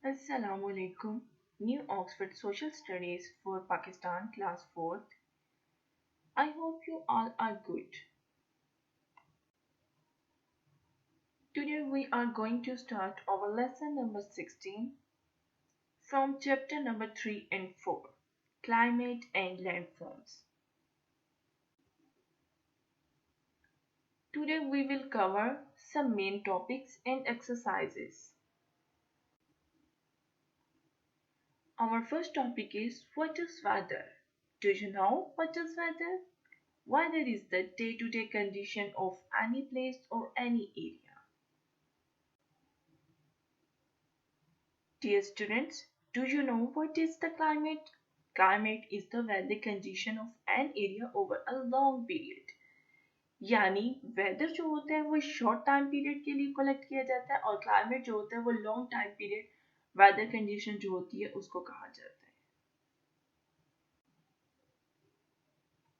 Assalamu alaikum. New Oxford Social Studies for Pakistan, Class 4th. I hope you all are good. Today we are going to start our lesson number 16 from chapter number 3 and 4, Climate and Landforms. Today we will cover some main topics and exercises. Our first topic is what is weather? Do you know what is weather? Weather is the day-to-day condition of any place or any area. Dear students, do you know what is the climate? Climate is the weather condition of an area over a long period. यानी weather जो होता है वो short time period के लिए collect किया जाता है और क्लाइमेट जो होता है वो long time period weather condition जो होती है उसको कहा जाता है.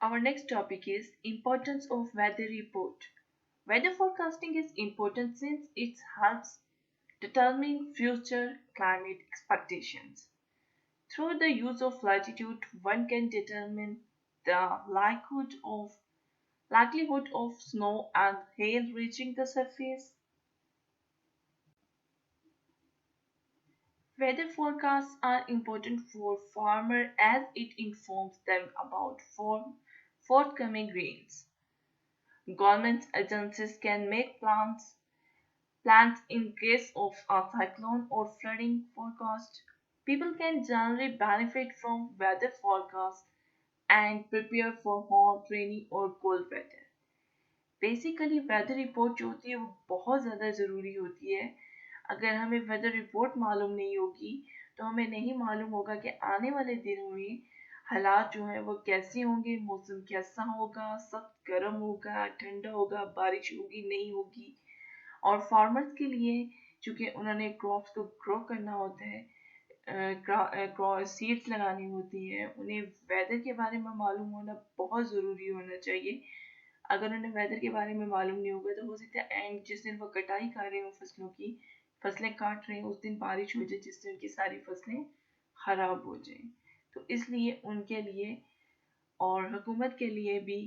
Our next topic is importance of weather report. Weather forecasting is important since it helps determine future climate expectations. Through the use of latitude, one can determine the likelihood of snow and hail reaching the surface. Weather forecasts are important for farmers as it informs them about forthcoming rains. Government agencies can make plans in case of a cyclone or flooding forecast. People can generally benefit from weather forecasts and prepare for hot, rainy or cold weather. Basically weather report जो होती है वो बहुत ज़्यादा ज़रूरी होती है. अगर हमें वेदर रिपोर्ट मालूम नहीं होगी तो हमें नहीं मालूम होगा कि आने वाले दिनों में हालात जो हैं वो कैसे होंगे, मौसम कैसा होगा, सख्त गर्म होगा, ठंडा होगा, बारिश होगी नहीं होगी. और फार्मर्स के लिए चूँकि उन्होंने क्रॉप्स को ग्रो करना होता है, सीड्स लगानी होती हैं, उन्हें वेदर के बारे में मालूम होना बहुत ज़रूरी होना चाहिए. अगर उन्हें वेदर के बारे में मालूम नहीं होगा तो हो सकता है एंड जिस दिन वो कटाई कर रहे हो फसलों की, फसलें काट रहे हैं उस दिन बारिश हो जाए जिससे उनकी सारी फसलें ख़राब हो जाएं. तो इसलिए उनके लिए और हुकूमत के लिए भी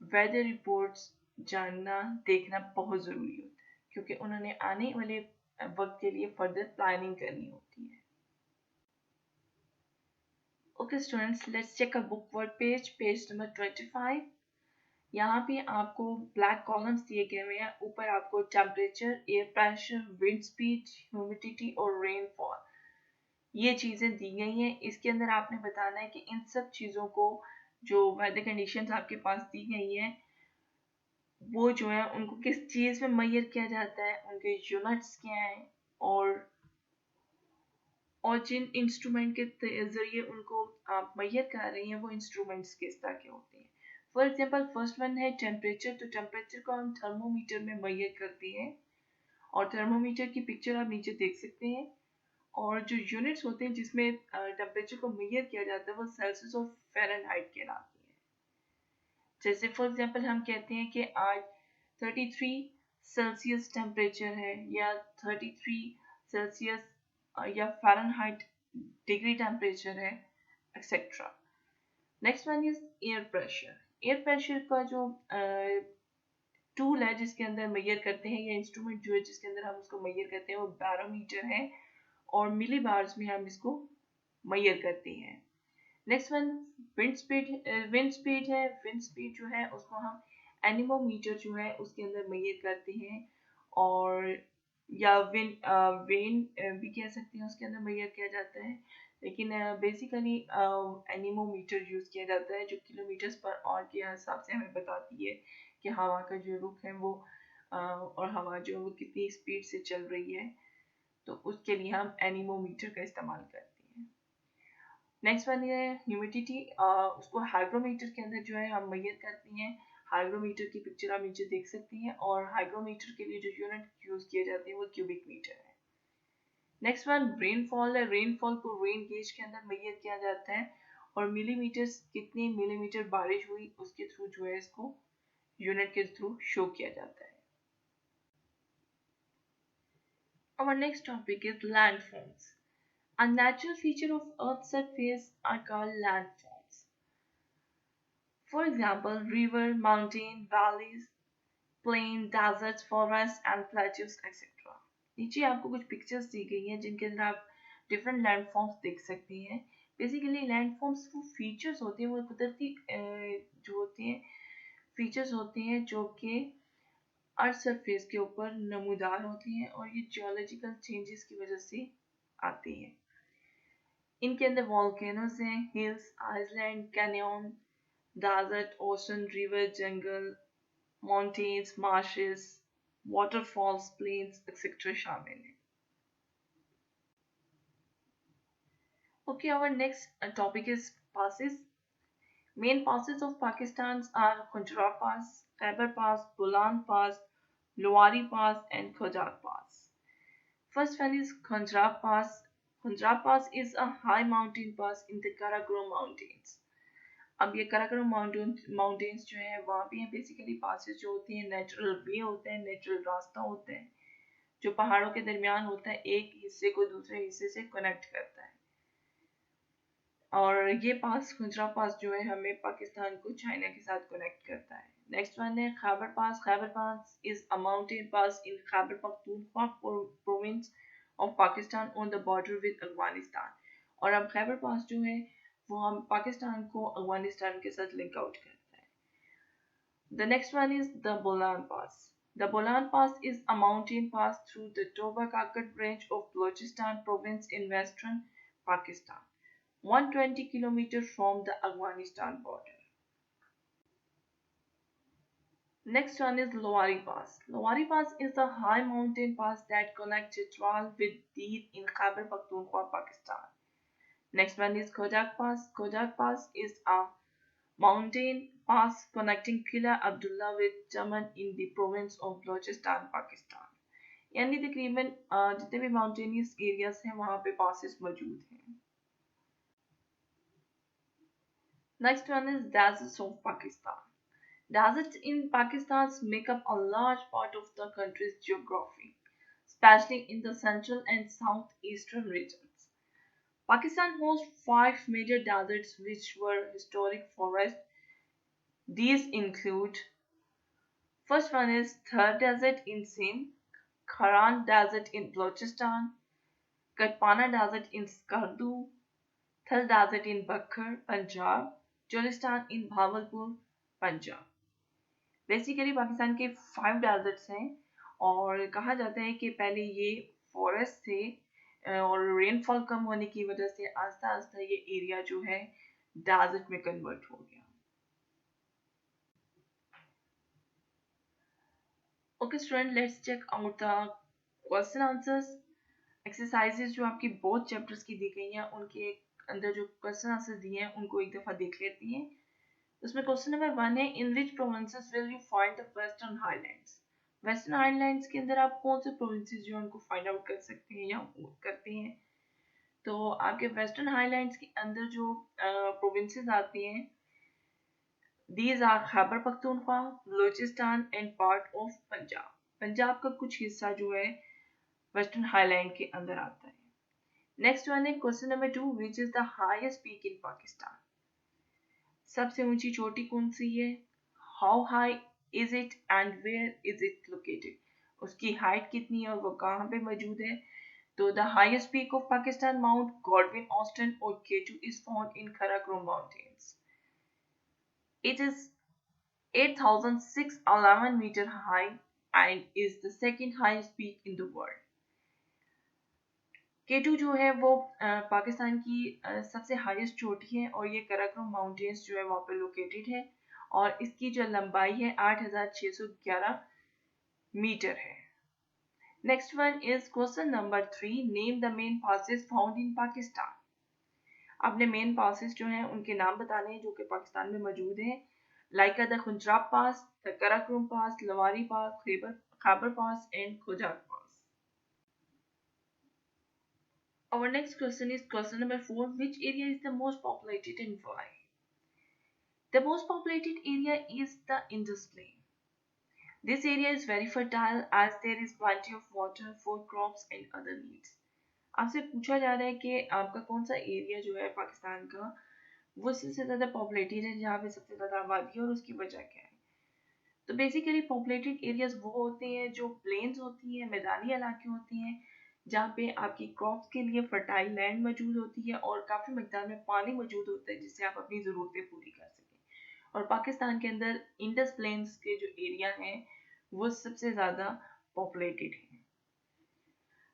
वेदर रिपोर्ट्स जानना देखना बहुत ज़रूरी होता है क्योंकि उन्होंने आने वाले वक्त के लिए फर्दर प्लानिंग करनी होती है. Okay students, let's check a book word page number 25. यहाँ पे आपको ब्लैक कॉलम्स दिए गए हुए हैं. ऊपर आपको temperature, air pressure, wind speed, humidity और रेनफॉल ये चीज़ें दी गई हैं. इसके अंदर आपने बताना है कि इन सब चीज़ों को जो वेदर कंडीशंस आपके पास दी गई हैं वो जो है उनको किस चीज़ में मेजर किया जाता है, उनके यूनिट्स क्या हैं और जिन इंस्ट्रूमेंट के ज़रिए उनको आप मेजर कर रही हैं वो इंस्ट्रूमेंट्स किस तरह के होते हैं. फॉर एग्जांपल फर्स्ट वन है टेम्परेचर. तो टेम्परेचर को हम थर्मोमीटर में मेजर करते हैं और थर्मोमीटर की पिक्चर आप नीचे देख सकते हैं. और जो यूनिट्स होते हैं जिसमें टेम्परेचर को मेजर किया जाता है वो सेल्सियस और फ़ारेनहाइट कहलाती है. जैसे फॉर एग्जांपल हम कहते हैं कि आज 33 सेल्सियस टेम्परेचर है या 33 सेल्सियस या फ़ारेनहाइट डिग्री टेम्परेचर है etcetera. Next one is air pressure. Air pressure का जो टूल है जिसके अंदर मेजर करते हैं या इंस्ट्रूमेंट जो है जिसके अंदर हम उसको मेजर करते हैं वो बैरोमीटर है और मिली बार्स में हम इसको मेजर करते हैं. नेक्स्ट वन विंड स्पीड है. विंड स्पीड जो है उसको हम एनीमोमीटर जो है उसके अंदर मेजर करते हैं और या वेन भी कह सकते हैं उसके अंदर मेजर किया जाता है. लेकिन बेसिकली एनीमोमीटर यूज़ किया जाता है जो किलोमीटर्स पर आवर के हिसाब से हमें बताती है कि हवा का जो रुख है वो और हवा जो है वो कितनी स्पीड से चल रही है. तो उसके लिए हम एनीमोमीटर का इस्तेमाल करते हैं. नेक्स्ट वन है ह्यूमिडिटी. उसको हाइग्रोमीटर के अंदर जो है हम मेजर करते हैं. हाइग्रोमीटर की पिक्चर आप नीचे देख सकते हैं और हाइग्रोमीटर के लिए जो यूनिट यूज़ किए जाते हैं वो क्यूबिक मीटर है. नेक्स्ट वन रेनफॉल है. रेनफॉल को रेन गेज के अंदर मेजर किया जाता है और मिलीमीटर कितनी मिलीमीटर बारिश हुई उसके थ्रू जो है इसको यूनिट के थ्रू शो किया जाता है. Our next topic is landforms. A natural feature of Earth's surface are called landforms. For example, river, mountain, valleys, plain, deserts, forests and plateaus etc. नीचे आपको कुछ पिक्चर्स दी गई हैं जिनके अंदर आप डिफरेंट लैंडफॉर्म्स देख सकते हैं. बेसिकली लैंडफॉर्म्स वो फीचर्स होते हैं, वो कुदरती जो होते हैं फीचर्स होते हैं जो कि अर्थ सरफेस के ऊपर नमूदार होती हैं और ये जियोलॉजिकल चेंजेस की वजह से आती हैं. इनके अंदर वॉल्केनोज हैं, hills, island, canyon, desert, ocean, river, जंगल, mountains, marshes, waterfalls, plains, etc. शामिल हैं. Okay, our next topic is passes. Main passes of Pakistan are Khunjra Pass, Khyber Pass, Bolan Pass, Luwari Pass, and Khojak Pass. First one is Khunjra Pass. Khunjra Pass is a high mountain pass in the Karakoram Mountains. अब ये Karakoram mountains जो है वहाँ पे basically passes जो होती हैं natural way होते हैं, नेचुरल रास्ता होता है जो पहाड़ों के दरमियान होता है, एक हिस्से को दूसरे हिस्से से कनेक्ट करता है. और ये पास खुजरा पास जो है हमें पाकिस्तान को चाइना के साथ कनेक्ट करता है. नेक्स्ट वन है Khyber pass. Khyber pass is a mountain pass in Khyber Pakhtunkhwa province of Pakistan on the border with Afghanistan. और अब खैबर पास जो है वो हम पाकिस्तान को अफगानिस्तान के साथ लिंक आउट करता है. The next one is the Bolan Pass. The Bolan Pass is a mountain pass through the Toba Kakat branch of Balochistan province in western Pakistan, 120 kilometers from the Afghanistan border. Next one is Lowari Pass. Lowari Pass is a high mountain pass that connects Chitral with Dir in Khyber Pakhtunkhwa, Pakistan. Next one is Kojak Pass. Kojak Pass is a mountain pass connecting Qila Abdullah with Chaman in the province of Balochistan, Pakistan. यानी तकरीबन जितने भी mountainous areas हैं वहाँ पे passes मौजूद हैं. Next one is deserts of Pakistan. Deserts in Pakistan make up a large part of the country's geography, especially in the central and southeastern regions. Pakistan hosts 5 major deserts which were historic forests. These include first one is Thar Desert in Sindh, Kharan Desert in Balochistan, Katpana Desert in Skardu, Thal Desert in Bakhar, Punjab, Cholistan in Bhavalpur, Punjab. Basically Pakistan के 5 desserts हैं और कहा जाता है कि पहले ये forest थे और रेनफॉल कम होने की वजह से आस्ता आस्ता ये एरिया जो है डेजर्ट में कन्वर्ट हो गया. Okay student, let's check out the question answers. Exercises जो आपकी बोथ चैप्टर्स की दी गई हैं उनके अंदर जो क्वेश्चन आंसर दिए हैं उनको एक दफ़ा देख लेती हैं. उसमें क्वेश्चन नंबर 1 है, in which provinces will you find the western highlands. Western highlands के अंदर आप कौन से प्रोविंसेस जो है उनको फाइंड आउट कर सकते हैं या करते हैं. तो आपके वेस्टर्न हाईलैंड्स के अंदर जो प्रोविंसेस आती हैं these are Khyber Pakhtunkhwa, Balochistan and part of Punjab. Punjab का कुछ हिस्सा जो है वेस्टर्न हाईलैंड के अंदर आता है. नेक्स्ट वन है question number 2, which is the highest peak in Pakistan. सबसे ऊंची चोटी कौन सी है, how high is it and where is it located. उसकी हाइट कितनी है और वो कहाँ पे मौजूद है. तो the highest peak of Pakistan mount Godwin Austen और K two is found in Karakoram mountains. It is 8611 meter high and is the second highest peak in the world. केटू जो है वो पाकिस्तान की सबसे हाईएस्ट चोटी है और ये कराकोरम माउंटेन्स जो है वहाँ पे लोकेटेड है और इसकी जो लंबाई है 8611 मीटर है. Next one is question number 3, name the main passes found in Pakistan. आपने मेन पासेस जो हैं उनके नाम बताने हैं जो कि पाकिस्तान में मौजूद हैं. Like the Khunjerab pass, the Karakoram pass, Lowari pass, Khyber pass and Khojak pass. Our next question is question number 4. Which area is the most populated and why? The most populated area is the Indus Plain. This area is very fertile as there is plenty of water for crops and other needs. आपसे पूछा जा रहा है कि आपका कौन सा area जो है पाकिस्तान का वो सबसे ज़्यादा पॉपुलेटेड है, जहाँ पे सबसे ज़्यादा आबादी है, और उसकी वजह क्या है। तो बेसिकली पॉपुलेटेड एरियाज वो होते हैं जो प्लेन्स होती हैं, मैदानी इलाके होते हैं, जहाँ पे आपकी क्रॉप्स के लिए फर्टाइल लैंड मौजूद होती है और काफ़ी मकदार में पानी मौजूद होता है जिससे आप अपनी ज़रूरतें पूरी कर सकें। और पाकिस्तान के अंदर इंडस प्लेन्स के जो एरिया हैं वो सबसे ज़्यादा पॉपुलेटेड हैं।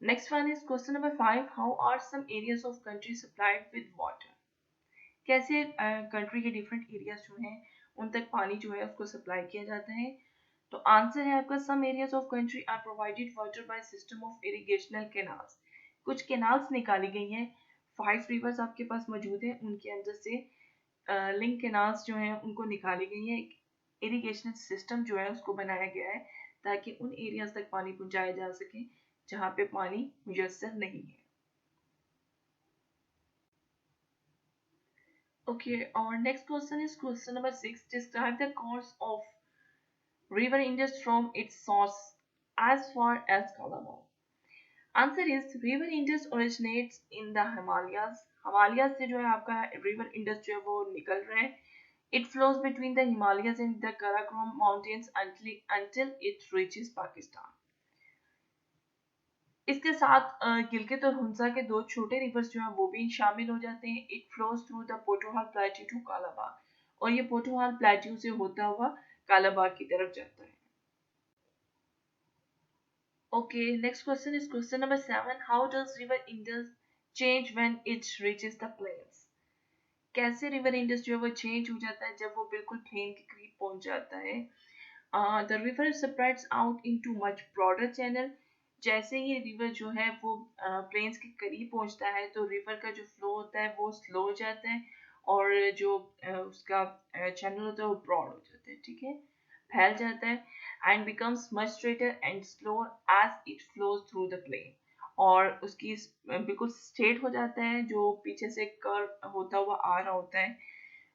Next one is question number 5, how are some areas of country supplied with water. कैसे कंट्री के डिफरेंट एरियाज जो हैं उन तक पानी जो है उसको सप्लाई किया जाता है। तो आंसर है आपका, some areas of country are provided water by system of irrigational canals. कुछ कैनाल्स निकाली गई हैं, 5 रिवर्स आपके पास मौजूद है, उनके अंदर से लिंक कैनाल्स जो हैं उनको निकाली गई है। इरिगेशन सिस्टम जो है उसको बनाया गया है ताकि उन एरियाज तक पानी पहुंचाया जा सके जहाँ पे पानी मुयस्सर नहीं है। Okay, our next question is question number 6. Describe the course of River Indus from its source as far as Calabar. Answer is River Indus originates in the Himalayas. Himalayas से जो है आपका River Indus जो है वो निकल रहा है. It flows between the Himalayas and the Karakoram mountains until it reaches Pakistan. इसके साथ गिलगित और हुंसा के दो छोटे रिवर्स जो हैं वो भी शामिल हो जाते हैं. It flows through the Potohar plateau to Kalabagh, और ये पोटोहाल प्लेट्यू से होता हुआ कालाबाग की तरफ जाता है. Okay, next question is question number 7, how does river Indus change when it reaches the plains. कैसे रिवर इंडस जो है वो चेंज हो जाता है जब वो बिल्कुल प्लेन के करीब पहुंच जाता है. The river spreads out into much broader channel. जैसे ही रिवर जो है वो प्लेन्स के करीब पहुंचता है तो रिवर का जो फ्लो होता है वो स्लो हो जाता है, और जो उसका चैनल होता है वो ब्रॉड हो जाता है, ठीक है, फैल जाता है, and becomes much straighter and slower as it flows through the plain. और उसकी बिल्कुल स्ट्रेट हो जाता है, जो पीछे से कर्व होता हुआ आ रहा होता है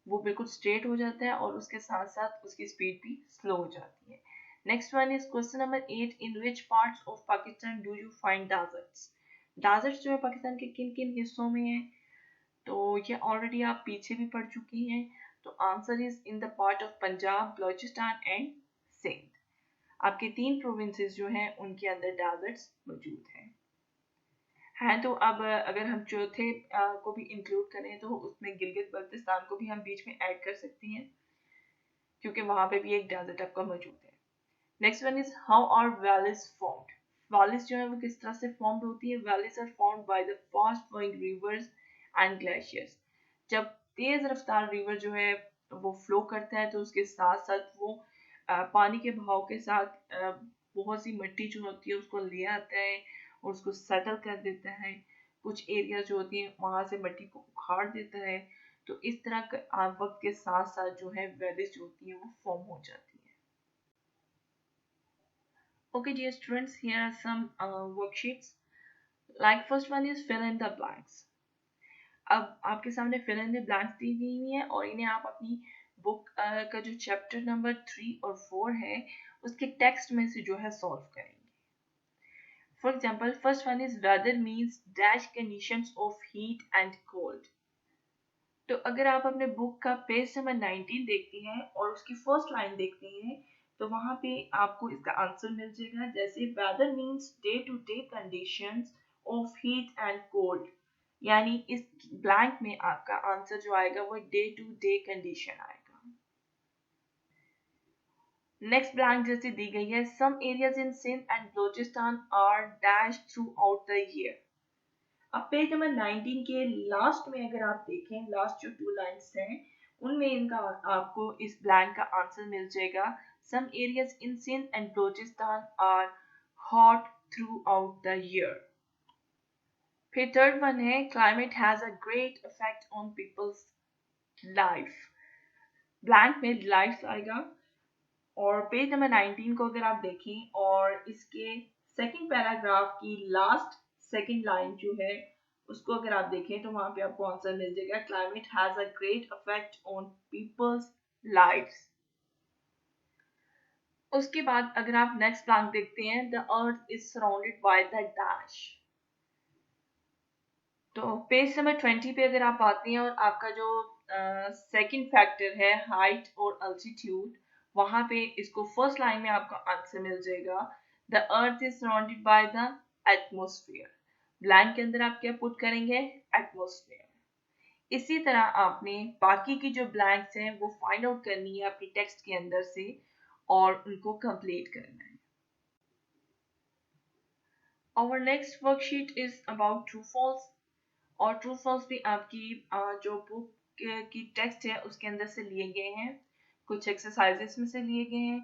वो बिल्कुल स्ट्रेट हो जाता है, और उसके साथ साथ उसकी स्पीड भी स्लो हो जाती है. Next one is question number 8, in which parts of Pakistan do you find deserts. Deserts जो है पाकिस्तान के किन किन हिस्सों में है, तो ये ऑलरेडी आप पीछे भी पढ़ चुकी हैं. तो answer is in the part of Punjab, Balochistan and Sindh. आपके 3 प्रोविंसेस जो हैं उनके अंदर डेजर्ट्स मौजूद हैं. तो अब अगर हम चौथे को भी इंक्लूड करें तो उसमें गिलगित बल्तिस्तान को भी हम बीच में ऐड कर सकते हैं, क्योंकि वहां पे भी एक डेजर्ट आपका मौजूद है. Next one is how are valleys formed. Valleys जो है वो किस तरह से फॉर्म्ड होती है. Valleys are formed by the fast flowing rivers and glaciers. जब तेज रफ्तार रिवर जो है वो फ्लो करता है तो उसके साथ साथ वो पानी के बहाव के साथ बहुत सी मिट्टी जो होती है उसको ले आता है और उसको सेटल कर देता है. कुछ एरिया जो होती हैं वहां से मिट्टी को उखाड़ देता है. तो इस तरह वक्त के साथ साथ जो है वैलीज जो होती है वो फॉर्म हो जाती है. Okay, dear students, here are some worksheets. Like first one is fill in the blanks. अब आपके सामने fill in the blanks दी गई हुई है और इन्हें आप अपनी बुक का जो चैप्टर नंबर 3 और 4 है उसके टेक्स्ट में से जो है सॉल्व करेंगे. For example, first one is weather means dash conditions of heat and cold. तो अगर आप अपने बुक का पेज नंबर 19 देखती हैं और उसकी फर्स्ट लाइन देखती हैं तो वहां पे आपको इसका आंसर मिल जाएगा. जैसे weather means day to day conditions of heat and cold, यानी इस ब्लैंक में आपका आंसर जो आएगा वो डे टू डे कंडीशन आएगा. नेक्स्ट ब्लैंक जैसे दी गई है, some areas in Sindh and Balochistan are dash throughout the year. अब पेज नंबर 19 के लास्ट में अगर आप देखें, लास्ट जो 2 लाइन्स हैं उनमें इनका आपको इस ब्लैंक का आंसर मिल जाएगा. Some areas in Sindh and Balochistan are hot throughout the year. फिर थर्ड वन है, climate has a great effect on people's life. Blank में लाइफ आएगा. और पेज नंबर 19 को अगर आप देखें और इसके सेकंड पैराग्राफ की लास्ट सेकंड लाइन जो है उसको अगर आप देखें तो वहां पे आपको आंसर मिल जाएगा, climate has a great effect on peoples lives. उसके बाद अगर आप नेक्स्ट ब्लैंक देखते हैं, the earth is surrounded by the dash. तो पेज नंबर 20 पे अगर आप आते हैं और आपका जो सेकंड फैक्टर है हाइट और अल्टीट्यूड, वहां पे इसको फर्स्ट लाइन में आपका आंसर मिल जाएगा, the earth is surrounded by the atmosphere. Blank के अंदर आप क्या पुट करेंगे, एटमोस्फियर। इसी तरह आपने बाकी की जो ब्लैंक्स हैं वो फाइंड आउट करनी है अपनी टेक्स्ट के अंदर से और उनको कंप्लीट करना है। Our next worksheet is about true false। और ट्रू फॉल्स भी आपकी जो बुक की टेक्स्ट है उसके अंदर से लिए गए हैं, कुछ एक्सरसाइजेस में से लिए गए हैं।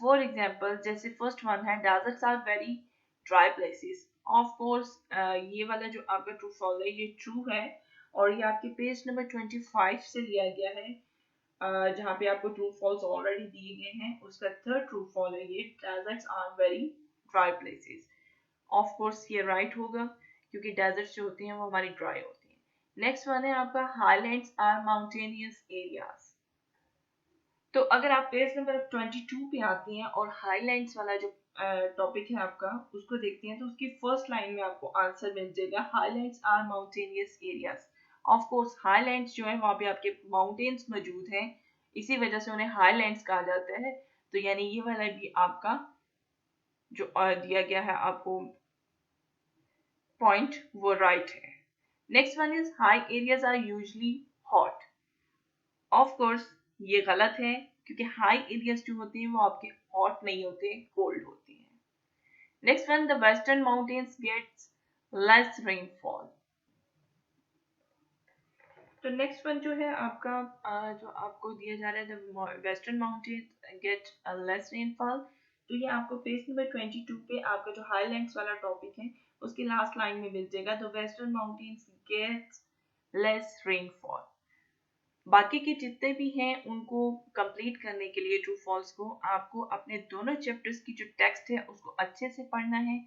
फॉर एग्जांपल जैसे फर्स्ट वन है, deserts are very dry places. Of course ये वाला जो आपका ट्रू फॉल्स है ये ट्रू है, और ये आपके पेज नंबर 25 से लिया गया है, जहाँ पे आपको ट्रू फॉल्स ऑलरेडी दिए गए हैं। उसका थर्ड ट्रू फॉल है ये, deserts are very dry places. Of course ये राइट होगा क्योंकि डेजर्ट्स जो होती हैं वो हमारी ड्राई होती हैं। नेक्स्ट वन है आपका, हाईलैंड्स आर माउंटेनियस एरियाज। तो अगर आप पेज नंबर 22 पे आते हैं और हाईलैंड्स वाला जो टॉपिक है आपका उसको देखते हैं, तो उसकी फर्स्ट लाइन में आपको आंसर मिल जाएगा, highlands are mountainous areas. Of course highlands जो है वहाँ पे आपके माउंटेन्स मौजूद हैं, इसी वजह से उन्हें हाईलैंड्स कहा जाता है। तो यानी ये वाला भी आपका जो दिया गया है आपको पॉइंट वो राइट है। Next one is, high areas are usually hot. Of course ये गलत है क्योंकि हाई एरियाज जो होते हैं वो आपके हॉट नहीं होते, कोल्ड होते हैं। Next one, the western mountains gets less rainfall. तो नेक्स्ट वन जो है आपका जो आपको दिया जा रहा है, the western mountains get less rainfall. तो ये आपको पेज नंबर 22 पे आपका जो हाईलैंड्स वाला टॉपिक है उसकी लास्ट लाइन में मिल जाएगा, the western mountains get less rainfall. बाकी के जितने भी हैं उनको कंप्लीट करने के लिए ट्रू फॉल्स को आपको अपने दोनों चैप्टर्स की जो टेक्स्ट है उसको अच्छे से पढ़ना है।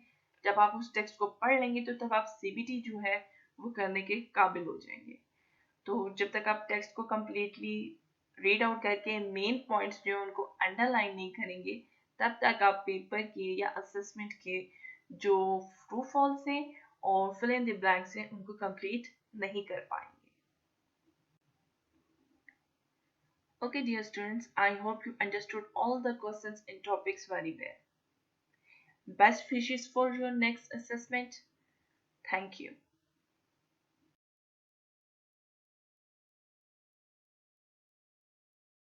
जब आप उस टेक्स्ट को पढ़ लेंगे तो तब आप सीबीटी जो है वो करने के काबिल हो जाएंगे। तो जब तक आप टेक्स्ट को कम्प्लीटली रीड आउट करके मेन पॉइंट्स जो है उनको अंडरलाइन नहीं करेंगे, तब तक आप पेपर के या असेसमेंट के जो ट्रू फॉल्स हैं और फिल इन द ब्लैंक्स हैं उनको कंप्लीट नहीं कर पाएंगे। Okay, dear students, I hope you understood all the questions and topics very well. Best wishes for your next assessment. Thank you.